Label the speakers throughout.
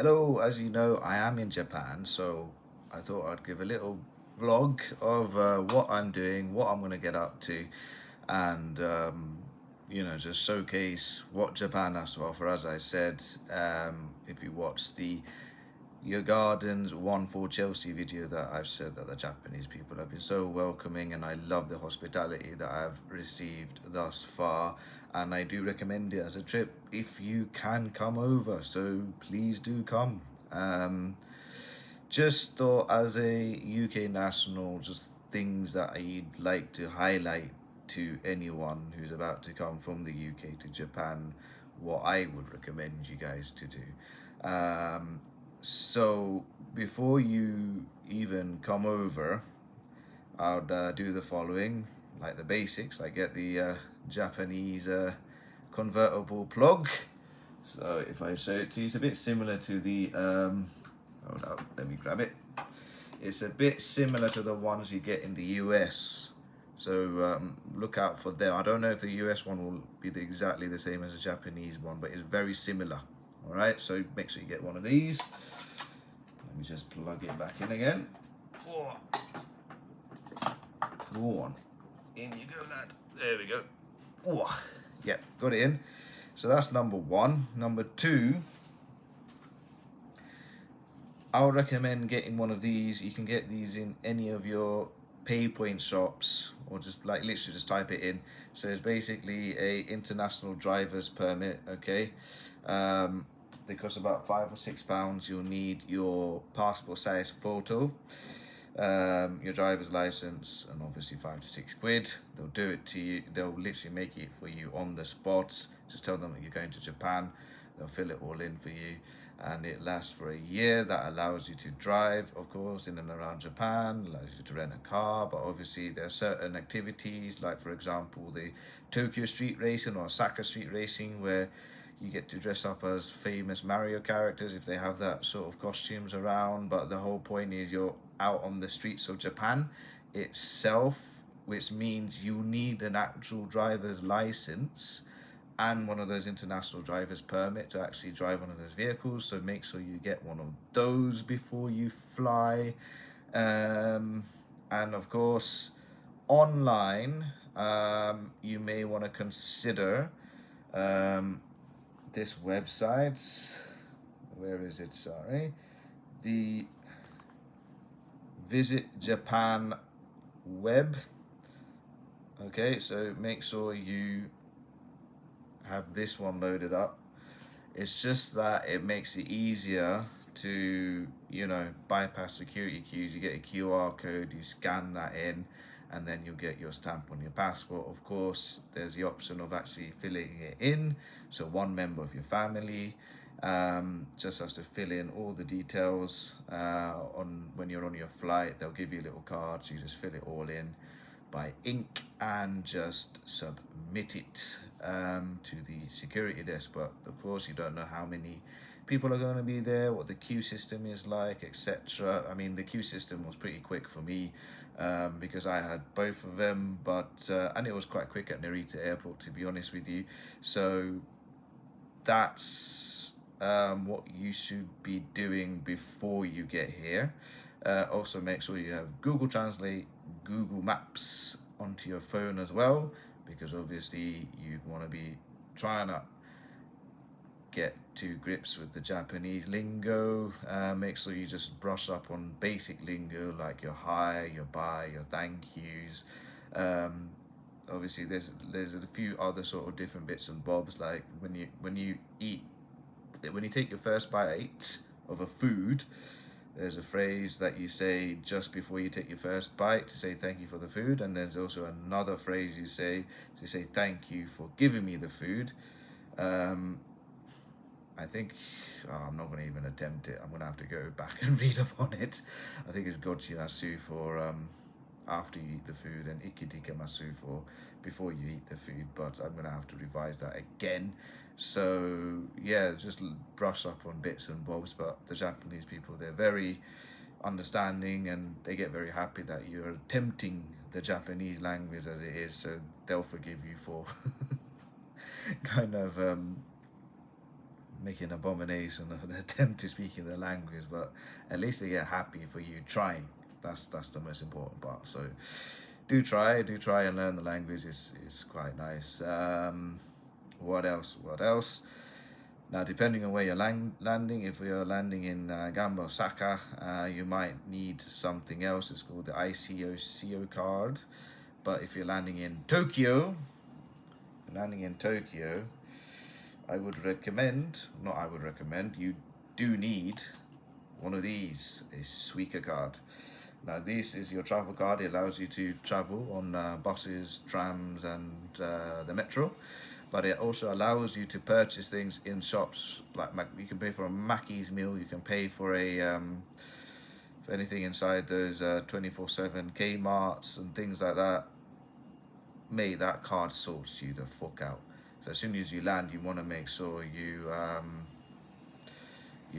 Speaker 1: Hello, as you know, I am in Japan, so I thought I'd give a little vlog of what I'm doing, what I'm going to get up to, and just showcase what Japan has to offer. As I said, if you watch the Your Gardens One for Chelsea video, that I've said that the Japanese people have been so welcoming, and I love the hospitality that I've received thus far, and I do recommend it as a trip if you can come over, so please do come. Just thought as a UK national, just things that I'd like to highlight to anyone who's about to come from the UK to Japan, what I would recommend you guys to do. So before you even come over, I'd do the following, like the basics. I get the Japanese convertible plug. So if I show it to you, it's a bit similar to the, hold up, let me grab it. It's a bit similar to the ones you get in the US. So look out for them. I don't know if the US one will be exactly the same as the Japanese one, but it's very similar. All right, so make sure you get one of these. Let me just plug it back in again. Go on. In you go, lad. There we go. Oh, yeah, got it in. So that's number one. Number two, I would recommend getting one of these. You can get these in any of your PayPoint shops, or just like literally just type it in. So it's basically a international driver's permit. Okay, they cost about £5 or £6. You'll need your passport size photo, your driver's license, and obviously £5 to £6. They'll do it to you. They'll literally make it for you on the spot. Just tell them that you're going to Japan. They'll fill it all in for you, and it lasts for a year. That allows you to drive, of course, in and around Japan, allows you to rent a car, but obviously there are certain activities, like for example the Tokyo street racing or Osaka street racing, where you get to dress up as famous Mario characters if they have that sort of costumes around. But the whole point is you're out on the streets of Japan itself, which means you need an actual driver's license and one of those international driver's permit to actually drive one of those vehicles. So make sure you get one of those before you fly. And of course, online, you may want to consider this website. Where is it? Sorry, the visit.japan.web. Okay, so make sure you have this one loaded up. It's just that it makes it easier to bypass security queues. You get a QR code, you scan that in, and then you'll get your stamp on your passport. Of course, there's the option of actually filling it in, so one member of your family just has to fill in all the details on when you're on your flight. They'll give you a little card, so you just fill it all in by ink and just submit it to the security desk. But of course, you don't know how many people are going to be there, what the queue system is like, etc. I mean, the queue system was pretty quick for me because I had both of them, but and it was quite quick at Narita Airport, to be honest with you. So that's what you should be doing before you get here. Also make sure you have Google Translate, Google Maps onto your phone as well, because obviously you'd want to be trying to get to grips with the Japanese lingo. Make sure you just brush up on basic lingo like your hi, your bye, your thank yous. Obviously there's a few other sort of different bits and bobs, like when you take your first bite of a food, there's a phrase that you say just before you take your first bite to say thank you for the food, and there's also another phrase you say to say thank you for giving me the food. I think I'm not going to even attempt it. I'm going to have to go back and read up on it. I think it's gochimasu for after you eat the food, and ikitike-masu for before you eat the food, but I'm going to have to revise that again. So yeah, just brush up on bits and bobs. But the Japanese people, they're very understanding, and they get very happy that you're attempting the Japanese language as it is, so they'll forgive you for kind of make an abomination of an attempt to speak in their language, but at least they get happy for you trying. That's the most important part. So do try and learn the language. It's quite nice. What else? What else? Now, depending on where you're landing, if you're landing in Gamba, Osaka, you might need something else. It's called the ICOCO card. But if you're landing in Tokyo, I would recommend, not I would recommend, you do need one of these, a SUICA card. Now this is your travel card. It allows you to travel on buses, trams and the metro. But it also allows you to purchase things in shops, like you can pay for a Mackey's meal, you can pay for for anything inside those 24/7 Kmarts and things like that. Mate, that card sorts you the fuck out. So as soon as you land, you want to make sure you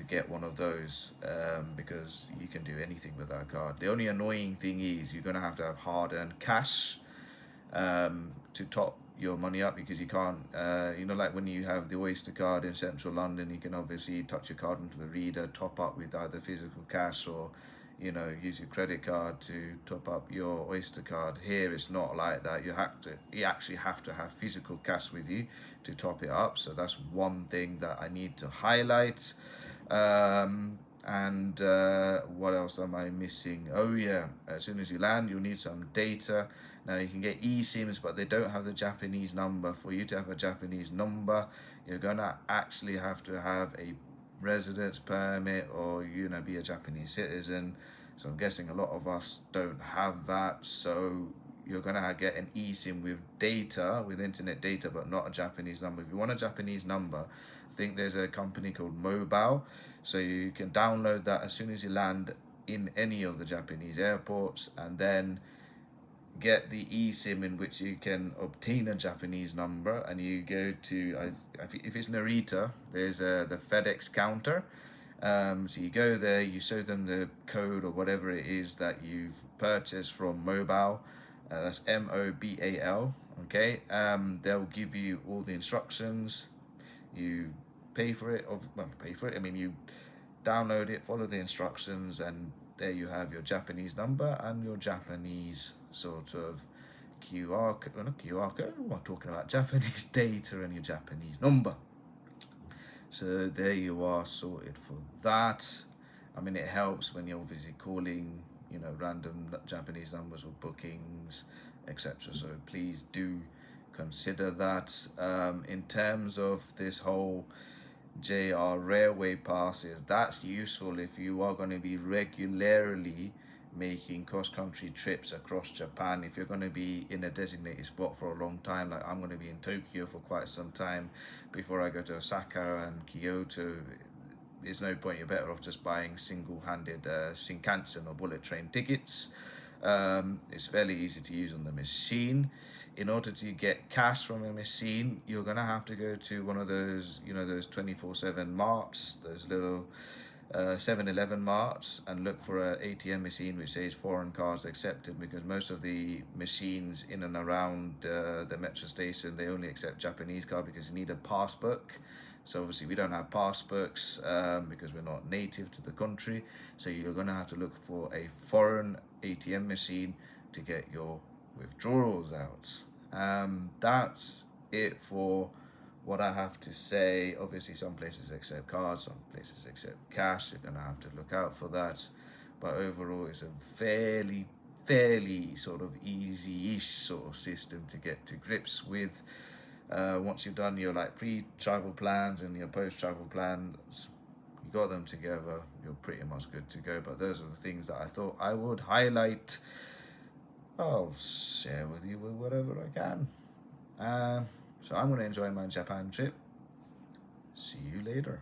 Speaker 1: get one of those, because you can do anything with that card. The only annoying thing is you're going to have hard-earned cash to top your money up, because you can't, like when you have the Oyster card in central London, you can obviously touch your card into the reader, top up with either physical cash or use your credit card to top up your Oyster card. Here it's not like that. You actually have to have physical cash with you to top it up. So that's one thing that I need to highlight. And what else am I missing? Oh yeah, as soon as you land, you'll need some data. Now you can get eSIMs, but they don't have the Japanese number. For you to have a Japanese number, you're gonna actually have to have a residence permit or be a Japanese citizen. So I'm guessing a lot of us don't have that. So you're gonna get an eSIM with data, with internet data, but not a Japanese number. If you want a Japanese number, I think there's a company called Mobal. So you can download that as soon as you land in any of the Japanese airports, and then get the eSIM in which you can obtain a Japanese number, and you go to, if it's Narita, there's the FedEx counter. So you go there, you show them the code or whatever it is that you've purchased from Mobal. That's Mobal. Okay. They'll give you all the instructions. You pay for it. I mean, you download it, follow the instructions, and there you have your Japanese number and your Japanese sort of QR code. Well, not QR code. I'm talking about Japanese data and your Japanese number. So there you are, sorted for that. I mean, it helps when you're obviously calling, random Japanese numbers or bookings, etc. So please do consider that. In terms of this whole JR railway passes, that's useful if you are going to be regularly making cross-country trips across Japan. If you're going to be in a designated spot for a long time, like I'm going to be in Tokyo for quite some time before I go to Osaka and Kyoto, there's no point. You're better off just buying single-handed Shinkansen or bullet train tickets. It's fairly easy to use on the machine. In order to get cash from a machine, you're gonna have to go to one of those, those 24/7 marts, those little 7-Eleven marts, and look for an ATM machine which says foreign cards accepted, because most of the machines in and around the metro station, they only accept Japanese card because you need a passbook. So obviously we don't have passbooks because we're not native to the country. So you're going to have to look for a foreign ATM machine to get your withdrawals out. That's it for what I have to say. Obviously some places accept cards, some places accept cash. You're going to have to look out for that. But overall it's a fairly sort of easy-ish sort of system to get to grips with. Once you've done your pre-travel plans and your post-travel plans, you got them together, you're pretty much good to go. But those are the things that I thought I would highlight. I'll share with you with whatever I can. So I'm going to enjoy my Japan trip. See you later.